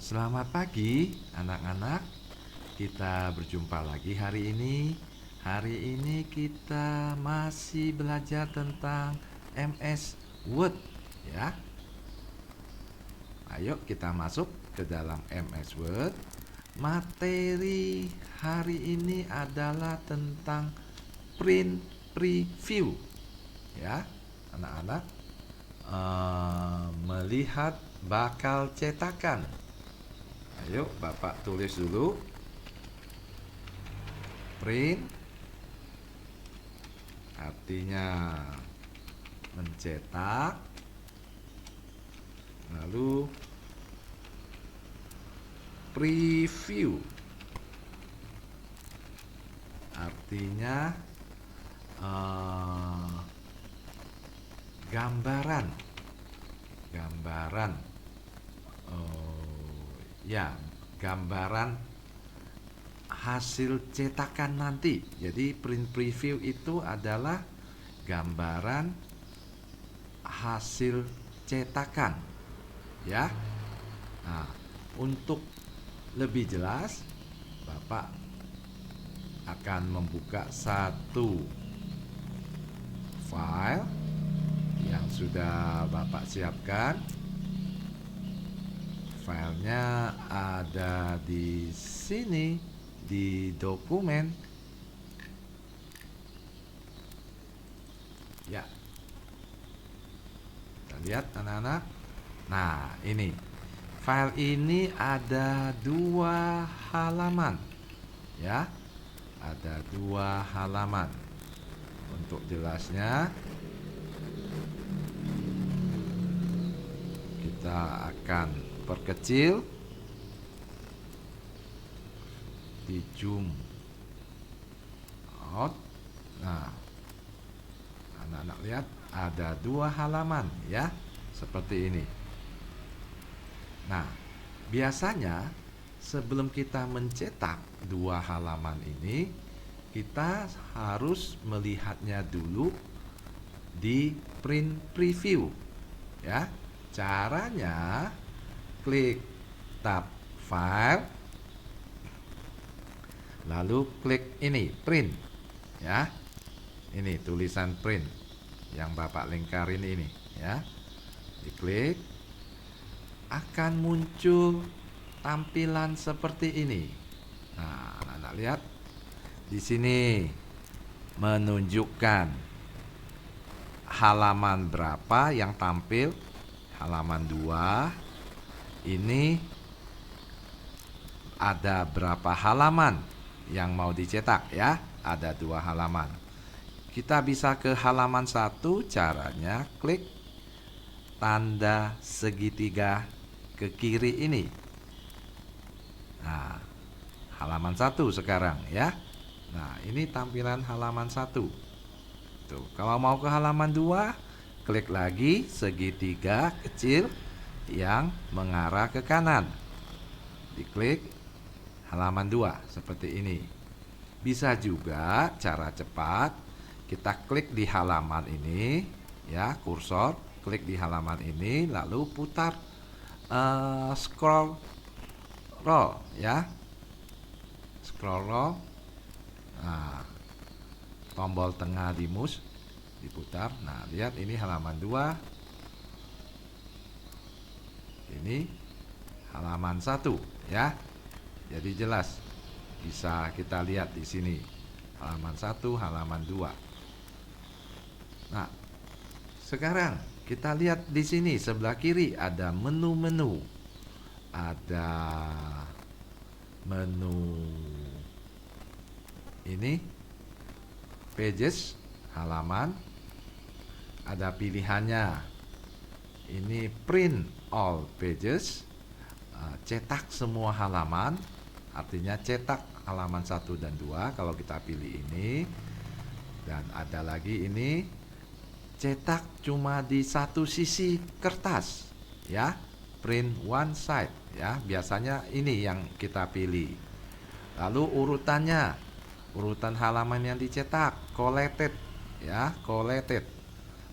Selamat pagi anak-anak. Kita berjumpa lagi hari ini. Hari ini kita masih belajar tentang MS Word ya. Ayo kita masuk ke dalam MS Word. Materi hari ini adalah tentang print preview ya. Anak-anak melihat bakal cetakan. Ayo Bapak tulis dulu. Print artinya mencetak. Lalu preview artinya gambaran. Gambaran hasil cetakan nanti. Jadi print preview itu adalah gambaran hasil cetakan ya. Nah, untuk lebih jelas Bapak akan membuka satu file yang sudah Bapak siapkan. Filenya ada di sini di dokumen. Ya. Kita lihat anak-anak. Nah, ini. File ini ada 2 halaman. Ya. Ada 2 halaman. Untuk jelasnya kita akan perkecil di zoom out. Nah, anak-anak lihat ada 2 halaman ya, seperti ini. Nah, biasanya sebelum kita mencetak 2 halaman ini, kita harus melihatnya dulu di print preview ya. Caranya klik tab file, lalu klik ini print ya. Ini tulisan print yang Bapak lingkarin ini ya. Diklik, akan muncul tampilan seperti ini. Nah, anak-anak lihat di sini menunjukkan halaman berapa yang tampil. Halaman 2. Ini ada berapa halaman yang mau dicetak ya. Ada 2 halaman. Kita bisa ke halaman 1. Caranya klik tanda segitiga ke kiri ini. Nah, halaman 1 sekarang ya. Nah, ini tampilan halaman 1. Tuh, kalau mau ke halaman 2, klik lagi segitiga kecil yang mengarah ke kanan. Diklik halaman 2 seperti ini. Bisa juga cara cepat, kita klik di halaman ini ya, kursor klik di halaman ini, lalu putar scroll roll ya. Scroll roll. Nah, tombol tengah di mouse diputar. Nah, lihat ini halaman 2. Ini halaman 1 ya. Jadi jelas bisa kita lihat di sini halaman 1, halaman 2. Nah, sekarang kita lihat di sini sebelah kiri ada menu-menu. Ada menu ini pages, halaman. Ada pilihannya. Ini print all pages, cetak semua halaman. Artinya cetak halaman 1 dan 2 kalau kita pilih ini. Dan ada lagi ini cetak cuma di satu sisi kertas ya, print one side ya. Biasanya ini yang kita pilih. Lalu urutan halaman yang dicetak collected ya, collected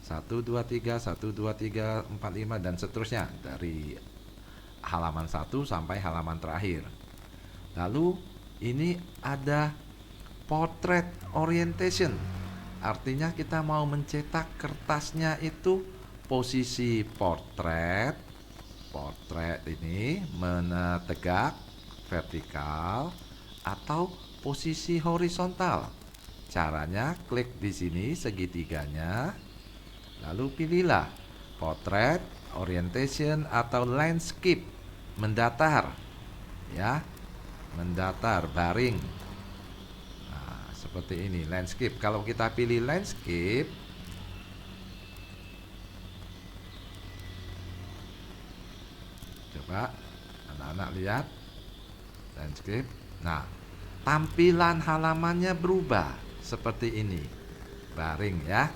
1, 2, 3, 1, 2, 3, 4, 5 dan seterusnya dari halaman 1 sampai halaman terakhir. Lalu ini ada portrait orientation. Artinya kita mau mencetak kertasnya itu posisi portrait. Portrait ini menegak, vertikal, atau posisi horizontal. Caranya klik di sini segitiganya, lalu pilihlah portrait, orientation, atau landscape, mendatar, ya, mendatar, baring. Nah, seperti ini landscape. Kalau kita pilih landscape, coba anak-anak lihat landscape. Nah, tampilan halamannya berubah seperti ini, baring ya.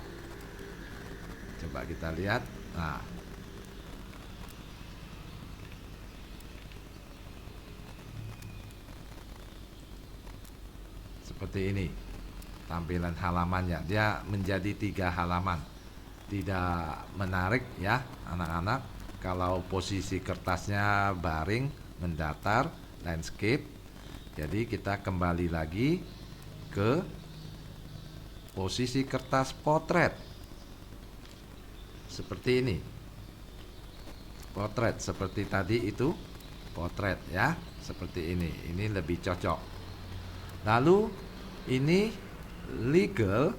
Coba kita lihat. Nah, seperti ini tampilan halamannya. Dia menjadi 3 halaman. Tidak menarik ya anak-anak kalau posisi kertasnya baring, mendatar, landscape. Jadi kita kembali lagi ke posisi kertas potret seperti ini. Potret seperti tadi itu, potret ya, seperti ini. Ini lebih cocok. Lalu ini legal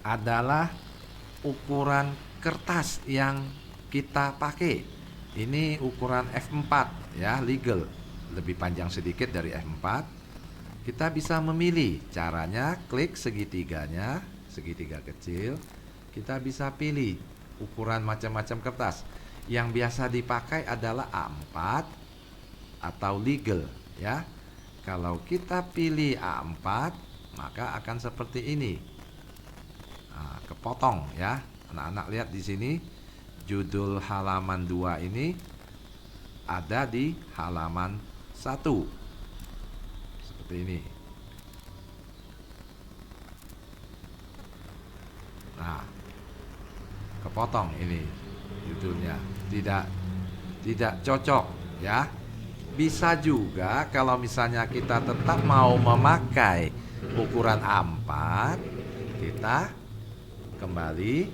adalah ukuran kertas yang kita pakai. Ini ukuran F4 ya, legal. Lebih panjang sedikit dari F4. Kita bisa memilih. Caranya klik segitiganya, segitiga kecil. Kita bisa pilih ukuran macam-macam kertas. Yang biasa dipakai adalah A4 atau legal ya. Kalau kita pilih A4, maka akan seperti ini. Nah, kepotong ya. Anak-anak lihat di sini judul halaman 2 ini ada di halaman 1. Seperti ini. Nah, kepotong ini judulnya. Tidak cocok ya. Bisa juga kalau misalnya kita tetap mau memakai ukuran A4, kita kembali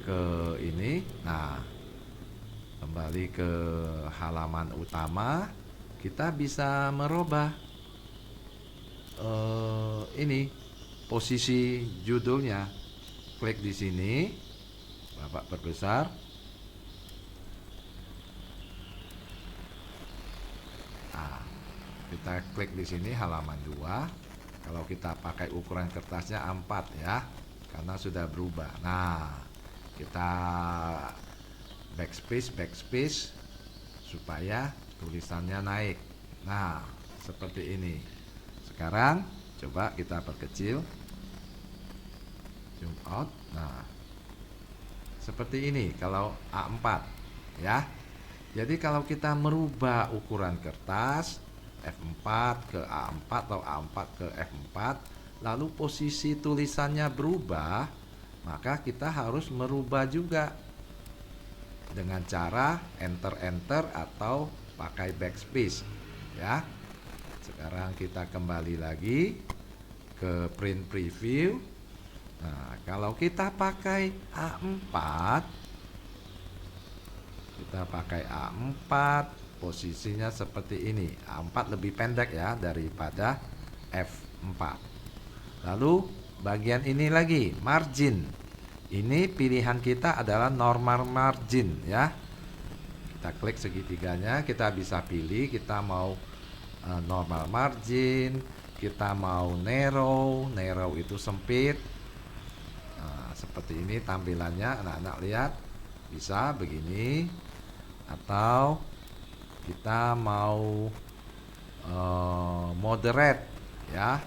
ke ini. Nah, kembali ke halaman utama, kita bisa merubah ini posisi judulnya. Klik di sini, Bapak perbesar. Nah, kita klik di sini halaman 2. Kalau kita pakai ukuran kertasnya A4 ya, karena sudah berubah. Nah, kita backspace supaya tulisannya naik. Nah, seperti ini. Sekarang coba kita perkecil, zoom out. Nah, seperti ini kalau A4 ya. Jadi kalau kita merubah ukuran kertas F4 ke A4 atau A4 ke F4, lalu posisi tulisannya berubah, maka kita harus merubah juga dengan cara enter atau pakai backspace ya. Sekarang kita kembali lagi ke print preview. Nah, kalau kita pakai A4, posisinya seperti ini. A4 lebih pendek ya daripada F4. Lalu bagian ini lagi, margin. Ini pilihan kita adalah normal margin ya. Kita klik segitiganya, kita bisa pilih kita mau normal margin, kita mau narrow itu sempit. Nah, seperti ini tampilannya, anak-anak lihat. Bisa begini, atau kita mau moderate ya,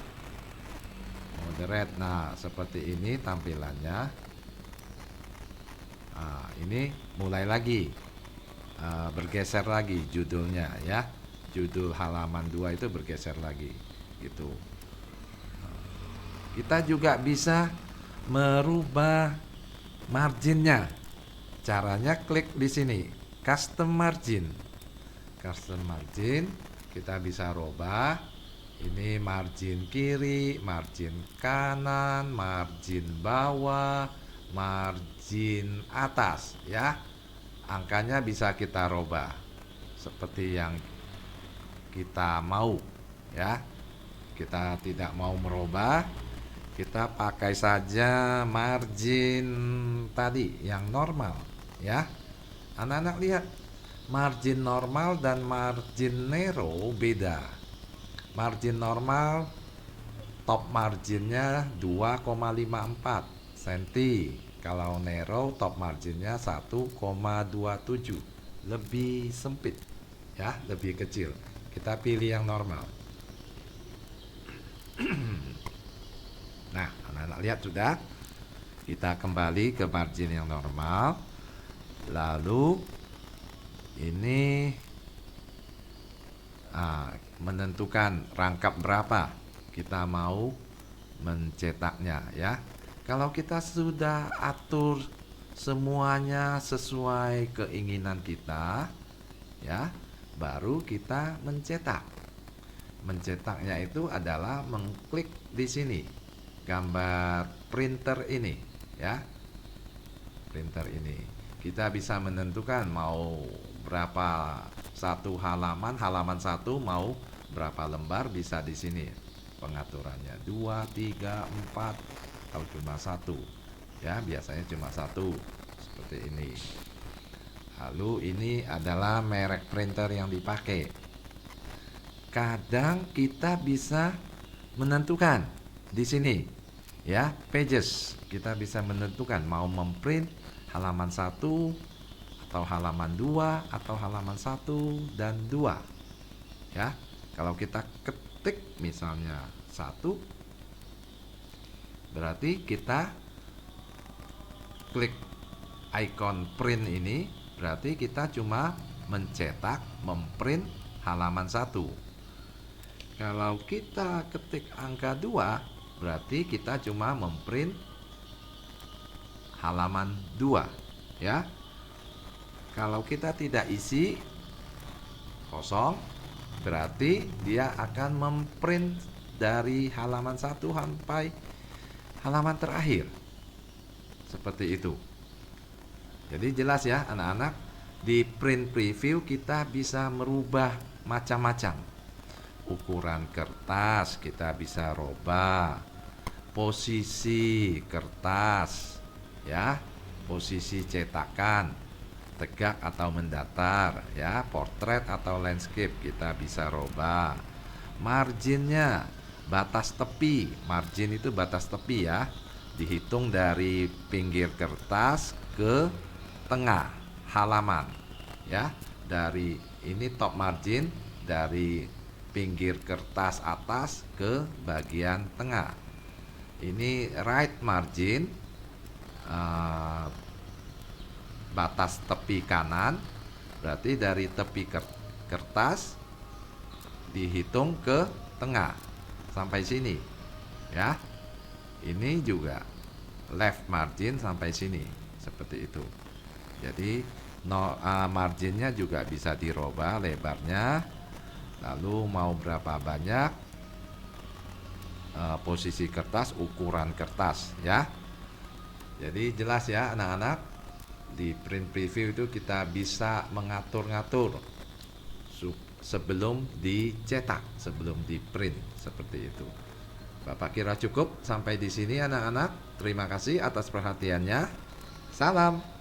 moderate. Nah, seperti ini tampilannya. Nah, ini mulai lagi bergeser lagi judulnya ya. Judul halaman 2 itu bergeser lagi gitu. Kita juga bisa merubah marginnya. Caranya klik di sini, custom margin. Custom margin kita bisa rubah. Ini margin kiri, margin kanan, margin bawah, margin atas ya. Angkanya bisa kita rubah seperti yang kita mau ya. Kita tidak mau merubah, kita pakai saja margin tadi yang normal ya. Anak-anak lihat, margin normal dan margin narrow beda. Margin normal top marginnya 2,54 cm. Kalau narrow top marginnya 1,27, lebih sempit ya, lebih kecil. Kita pilih yang normal. Nah, anak-anak lihat sudah. Kita kembali ke margin yang normal. Lalu ini menentukan rangkap berapa kita mau mencetaknya ya. Kalau kita sudah atur semuanya sesuai keinginan kita ya, baru kita mencetak. Mencetaknya itu adalah mengklik di sini gambar printer ini ya. Printer ini kita bisa menentukan mau berapa satu halaman, halaman satu mau berapa lembar, bisa di sini pengaturannya 2, 3, 4 atau cuma satu ya, biasanya cuma satu seperti ini. Lalu ini adalah merek printer yang dipakai. Kadang kita bisa menentukan di sini ya, pages. Kita bisa menentukan mau memprint halaman 1 atau halaman 2 atau halaman 1 dan 2 ya. Kalau kita ketik misalnya 1, berarti kita klik icon print ini, berarti kita cuma mencetak, memprint halaman 1. Kalau kita ketik angka 2, berarti kita cuma memprint halaman 2 ya. Kalau kita tidak isi kosong, berarti dia akan memprint dari halaman 1 sampai halaman terakhir. Seperti itu. Jadi jelas ya anak-anak, di print preview kita bisa merubah macam-macam. Ukuran kertas kita bisa rubah, posisi kertas ya, posisi cetakan, tegak atau mendatar ya, portrait atau landscape kita bisa rubah. Marginnya, batas tepi, margin itu batas tepi ya, dihitung dari pinggir kertas ke tengah halaman ya. Dari ini top margin, dari pinggir kertas atas ke bagian tengah. Ini right margin, batas tepi kanan, berarti dari tepi kertas dihitung ke tengah sampai sini ya. Ini juga left margin sampai sini, seperti itu. Jadi marginnya juga bisa dirubah lebarnya, lalu mau berapa banyak, posisi kertas, ukuran kertas ya. Jadi jelas ya anak-anak, di print preview itu kita bisa mengatur-ngatur sebelum dicetak, sebelum di print, seperti itu. Bapak kira cukup sampai di sini anak-anak. Terima kasih atas perhatiannya. Salam.